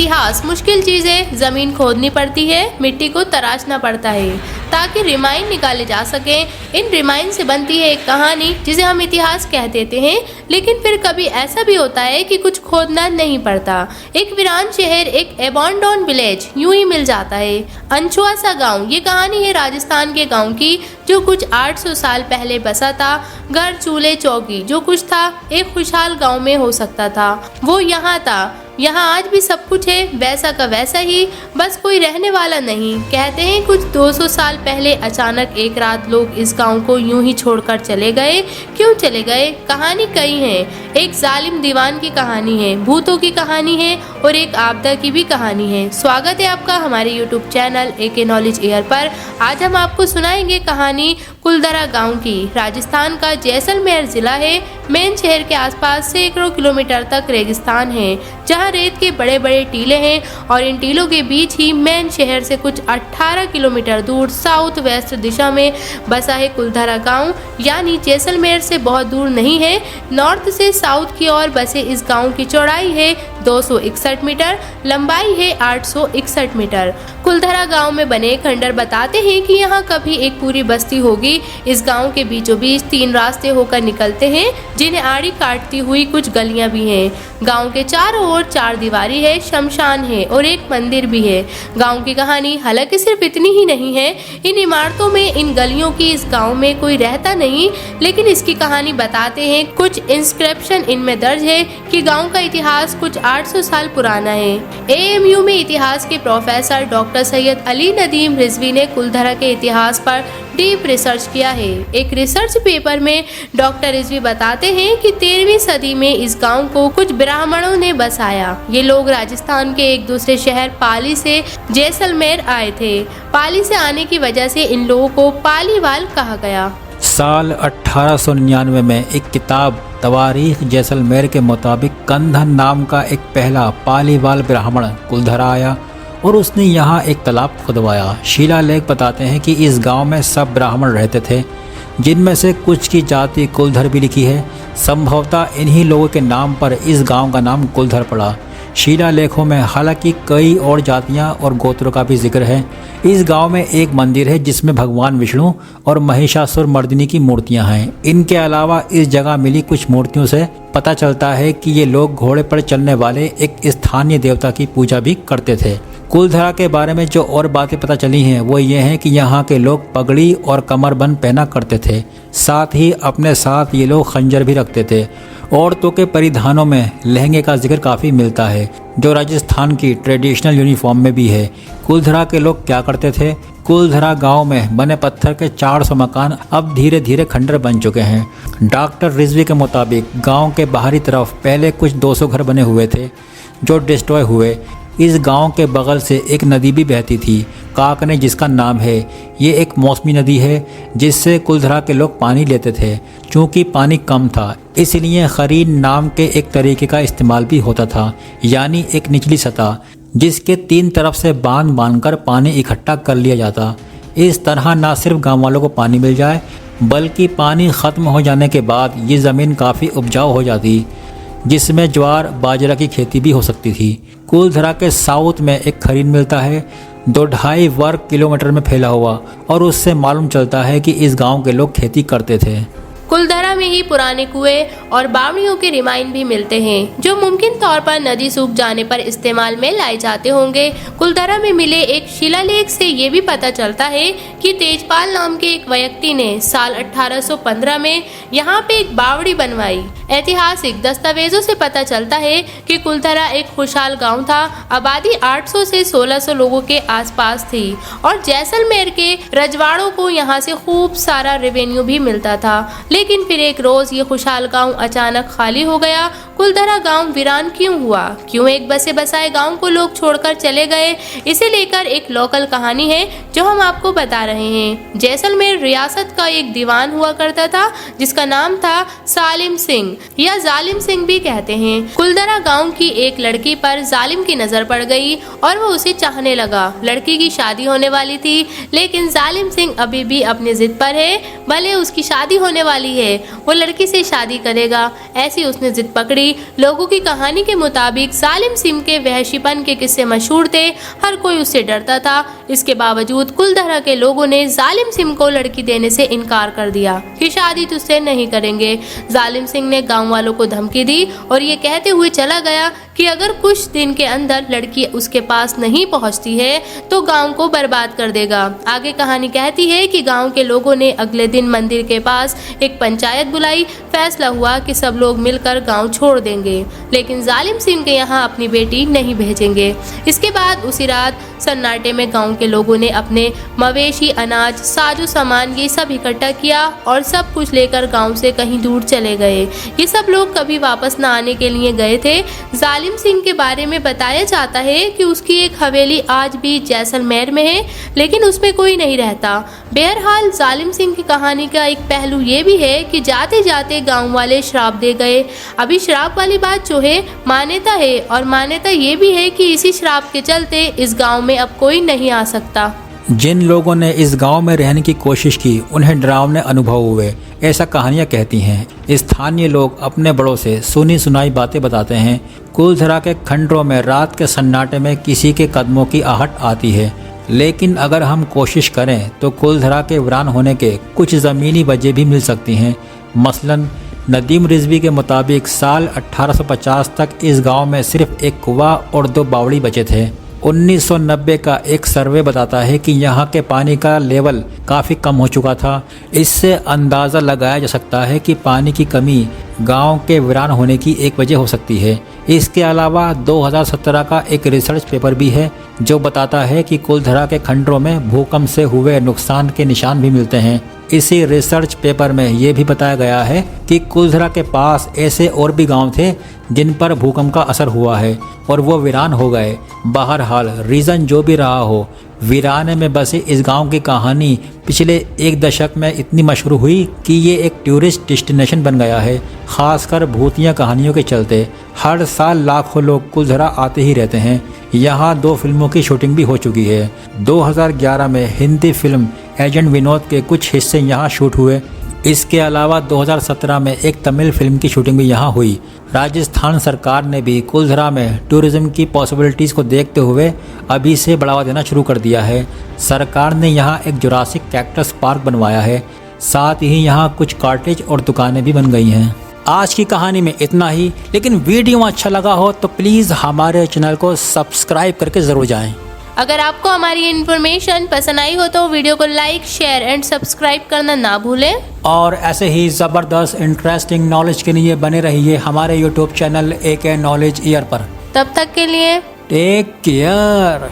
इतिहास मुश्किल चीज है, जमीन खोदनी पड़ती है, मिट्टी को तराशना पड़ता है ताकि रिमाइन निकाले जा सके। इन रिमाइन से बनती है एक कहानी जिसे हम इतिहास कह देते हैं। लेकिन फिर कभी ऐसा भी होता है कि कुछ खोदना नहीं पड़ता, एक वीरान शहर, एक एबॉन्डोन विलेज यूं ही मिल जाता है। अनछुआ सा गांव, ये कहानी है राजस्थान के गांव की जो कुछ 800 साल पहले बसा था। घर, चूल्हे, चौकी, जो कुछ था एक खुशहाल गांव में हो सकता था, वो यहाँ था। यहाँ आज भी सब कुछ है, वैसा का वैसा ही, बस कोई रहने वाला नहीं। कहते हैं कुछ 200 साल पहले अचानक एक रात लोग इस गांव को यूं ही छोड़कर चले गए। क्यों चले गए? कहानी कई है। एक जालिम दीवान की कहानी है, भूतों की कहानी है और एक आपदा की भी कहानी है। स्वागत है आपका हमारे YouTube channel AK knowledge air पर। आज हम आपको सुनाएंगे कहानी कुलधरा गाँव की। राजस्थान का जैसलमेर जिला है। मेन शहर के आसपास सैकड़ों किलोमीटर तक रेगिस्तान है जहाँ रेत के बड़े बड़े टीले हैं और इन टीलों के बीच ही मेन शहर से कुछ 18 किलोमीटर दूर साउथ वेस्ट दिशा में बसा है कुलधरा गांव। यानी जैसलमेर से बहुत दूर नहीं है। नॉर्थ से साउथ की ओर बसे इस गांव की चौड़ाई है 261 मीटर, लंबाई है 861 मीटर। कुलधरा गांव में बने खंडर बताते हैं कि यहाँ कभी एक पूरी बस्ती होगी। इस गांव के बीचों बीच 3 रास्ते होकर निकलते हैं जिन्हें आड़ी काटती हुई कुछ गलियां भी हैं। गांव के चारों ओर 4 दीवारी है, शमशान है और एक मंदिर भी है। गांव की कहानी हालांकि सिर्फ इतनी ही नहीं है। इन इमारतों में, इन गलियों की, इस गांव में कोई रहता नहीं, लेकिन इसकी कहानी बताते हैं। कुछ इंस्क्रिप्शन इनमें दर्ज है कि गांव का इतिहास कुछ 800 साल पुराना है। AMU में इतिहास के प्रोफेसर डॉक्टर सैयद अली नदीम रिजवी ने कुलधरा के इतिहास पर डीप रिसर्च किया है। एक रिसर्च पेपर में डॉक्टर रिजवी बताते हैं कि 13वीं सदी में इस गांव को कुछ ब्राह्मणों ने बसाया। ये लोग राजस्थान के एक दूसरे शहर पाली से जैसलमेर आए थे। पाली से आने की वजह से इन लोगों को पालीवाल कहा गया। साल 1899 में एक किताब तवारीख जैसलमेर के मुताबिक कंधन नाम का एक पहला पालीवाल ब्राह्मण कुलधरा आया और उसने यहाँ एक तालाब खुदवाया। शिलालेख बताते हैं कि इस गांव में सब ब्राह्मण रहते थे, जिनमें से कुछ की जाति कुलधर भी लिखी है। संभवतः इन्हीं लोगों के नाम पर इस गांव का नाम कुलधर पड़ा। शिलालेखों में हालांकि कई और जातियां और गोत्रों का भी जिक्र है। इस गांव में एक मंदिर है जिसमें भगवान विष्णु और महिषासुर मर्दिनी की मूर्तियां हैं। इनके अलावा इस जगह मिली कुछ मूर्तियों से पता चलता है कि ये लोग घोड़े पर चलने वाले एक स्थानीय देवता की पूजा भी करते थे। कुलधरा के बारे में जो और बातें पता चली हैं वो ये हैं कि यहाँ के लोग पगड़ी और कमरबंद पहना करते थे। साथ ही अपने साथ ये लोग खंजर भी रखते थे। औरतों के परिधानों में लहंगे का जिक्र काफ़ी मिलता है जो राजस्थान की ट्रेडिशनल यूनिफॉर्म में भी है। कुलधरा के लोग क्या करते थे? कुलधरा गांव में बने पत्थर के 400 मकान अब धीरे धीरे खंडर बन चुके हैं। डॉक्टर रिजवी के मुताबिक गांव के बाहरी तरफ पहले कुछ 200 घर बने हुए थे जो डिस्ट्रॉय हुए। इस गांव के बगल से एक नदी भी बहती थी, काकने जिसका नाम है। ये एक मौसमी नदी है जिससे कुलधरा के लोग पानी लेते थे। चूँकि पानी कम था इसलिए खरीन नाम के एक तरीके का इस्तेमाल भी होता था, यानी एक निचली सतह जिसके 3 तरफ से बांध बांधकर पानी इकट्ठा कर लिया जाता। इस तरह न सिर्फ गाँव वालों को पानी मिल जाए बल्कि पानी ख़त्म हो जाने के बाद ये ज़मीन काफ़ी उपजाऊ हो जाती जिसमें ज्वार बाजरा की खेती भी हो सकती थी। कुलधरा के साउथ में एक खरीन मिलता है 2-2.5 वर्ग किलोमीटर में फैला हुआ और उससे मालूम चलता है कि इस गांव के लोग खेती करते थे। कुलधरा में ही पुराने कुएं और बावड़ियों के रिमाइन भी मिलते हैं जो मुमकिन तौर पर नदी सूख जाने पर इस्तेमाल में लाए जाते होंगे। कुलधरा में मिले एक शिलालेख से ये भी पता चलता है कि तेजपाल नाम के एक व्यक्ति ने साल 1815 में यहाँ पे एक बावड़ी बनवाई। ऐतिहासिक दस्तावेजों से पता चलता है कि कुलधरा एक खुशहाल गांव था। आबादी 800 से 1600 लोगों के आसपास थी और जैसलमेर के रजवाड़ों को यहाँ से खूब सारा रेवेन्यू भी मिलता था। लेकिन फिर एक रोज ये खुशहाल गांव अचानक खाली हो गया। कुलधरा गांव वीरान क्यों हुआ? क्यों एक बसे बसाए गांव को लोग छोड़कर चले गए? इसे लेकर एक लोकल कहानी है जो हम आपको बता रहे हैं। जैसलमेर रियासत का एक दीवान हुआ करता था जिसका नाम था सालिम सिंह या जालिम सिंह भी कहते हैं। कुलधरा गांव की एक लड़की पर जालिम की नजर पड़ गई और वो उसे चाहने लगा। लड़की की शादी होने वाली थी लेकिन जालिम सिंह अभी भी अपनी जिद पर है। भले उसकी शादी होने वाली वाली है, वो लड़की से शादी करेगा। ऐसी उसने जिद पकड़ी। लोगों की कहानी के मुताबिक जालिम सिंह के वहशीपन के किस्से मशहूर थे, हर कोई उससे डरता था। इसके बावजूद कुलधरा के लोगों ने जालिम सिंह को लड़की देने से इनकार कर दिया कि शादी तुझसे नहीं करेंगे। जालिम सिंह ने गांव वालों को धमकी दी और ये कहते हुए चला गया कि अगर कुछ दिन के अंदर लड़की उसके पास नहीं पहुंचती है तो गांव को बर्बाद कर देगा। आगे कहानी कहती है कि गांव के लोगों ने अगले दिन मंदिर के पास एक पंचायत बुलाई। फैसला हुआ कि सब लोग मिलकर गांव छोड़ देंगे, लेकिन जालिम सिंह के यहाँ अपनी बेटी नहीं भेजेंगे। इसके बाद उसी रात सन्नाटे में गांव के लोगों ने अपने मवेशी, अनाज, साजो सामान ये सब इकट्ठा किया और सब कुछ लेकर गांव से कहीं दूर चले गए। ये सब लोग कभी वापस न आने के लिए गए थे। जालिम सिंह के बारे में बताया जाता है कि उसकी एक हवेली आज भी जैसलमेर में है, लेकिन उसमें कोई नहीं रहता। बहरहाल जालिम सिंह की कहानी का एक पहलू ये भी है कि जाते जाते गांव वाले श्राप दे गए। अभी श्राप वाली बात जो है मान्यता है, और मान्यता ये भी है कि इसी श्राप के चलते इस गांव में अब कोई नहीं आ सकता। जिन लोगों ने इस गांव में रहने की कोशिश की उन्हें डरावने अनुभव हुए, ऐसा कहानियां कहती हैं। स्थानीय लोग अपने बड़ों से सुनी सुनाई बातें बताते हैं। कुलधरा के खंडरों में रात के सन्नाटे में किसी के कदमों की आहट आती है, लेकिन अगर हम कोशिश करें तो कुलधरा के वीरान होने के कुछ ज़मीनी वजह भी मिल सकती हैं। मसलन नदीम रिजवी के मुताबिक साल 1850 तक इस गांव में सिर्फ एक कुआं और 2 बावड़ी बचे थे। 1990 का एक सर्वे बताता है कि यहाँ के पानी का लेवल काफ़ी कम हो चुका था। इससे अंदाज़ा लगाया जा सकता है कि पानी की कमी गांव के वीरान होने की एक वजह हो सकती है। इसके अलावा 2017 का एक रिसर्च पेपर भी है जो बताता है कि कुलधरा के खंडरों में भूकंप से हुए नुकसान के निशान भी मिलते हैं। इसी रिसर्च पेपर में ये भी बताया गया है कि कुलधरा के पास ऐसे और भी गांव थे जिन पर भूकंप का असर हुआ है और वो वीरान हो गए। बहरहाल रीज़न जो भी रहा हो, वीराने में बसे इस गांव की कहानी पिछले 1 दशक में इतनी मशहूर हुई कि ये एक टूरिस्ट डेस्टिनेशन बन गया है, खासकर भूतिया कहानियों के चलते। हर साल लाखों लोग कुलधरा आते ही रहते हैं। यहाँ 2 फिल्मों की शूटिंग भी हो चुकी है। 2011 में हिंदी फिल्म एजेंट विनोद के कुछ हिस्से यहाँ शूट हुए। इसके अलावा 2017 में एक तमिल फिल्म की शूटिंग भी यहाँ हुई। राजस्थान सरकार ने भी कुलधरा में टूरिज्म की पॉसिबिलिटीज़ को देखते हुए अभी से बढ़ावा देना शुरू कर दिया है। सरकार ने यहाँ एक जुरासिक कैक्टस पार्क बनवाया है, साथ ही यहाँ कुछ कॉटेज और दुकानें भी बन गई हैं। आज की कहानी में इतना ही, लेकिन वीडियो अच्छा लगा हो तो प्लीज़ हमारे चैनल को सब्सक्राइब करके ज़रूर जाएं। अगर आपको हमारी इन्फॉर्मेशन पसंद आई हो तो वीडियो को लाइक, शेयर एंड सब्सक्राइब करना ना भूलें। और ऐसे ही ज़बरदस्त इंटरेस्टिंग नॉलेज के लिए बने रहिए हमारे YouTube channel AK knowledge year पर। तब तक के लिए टेक केयर।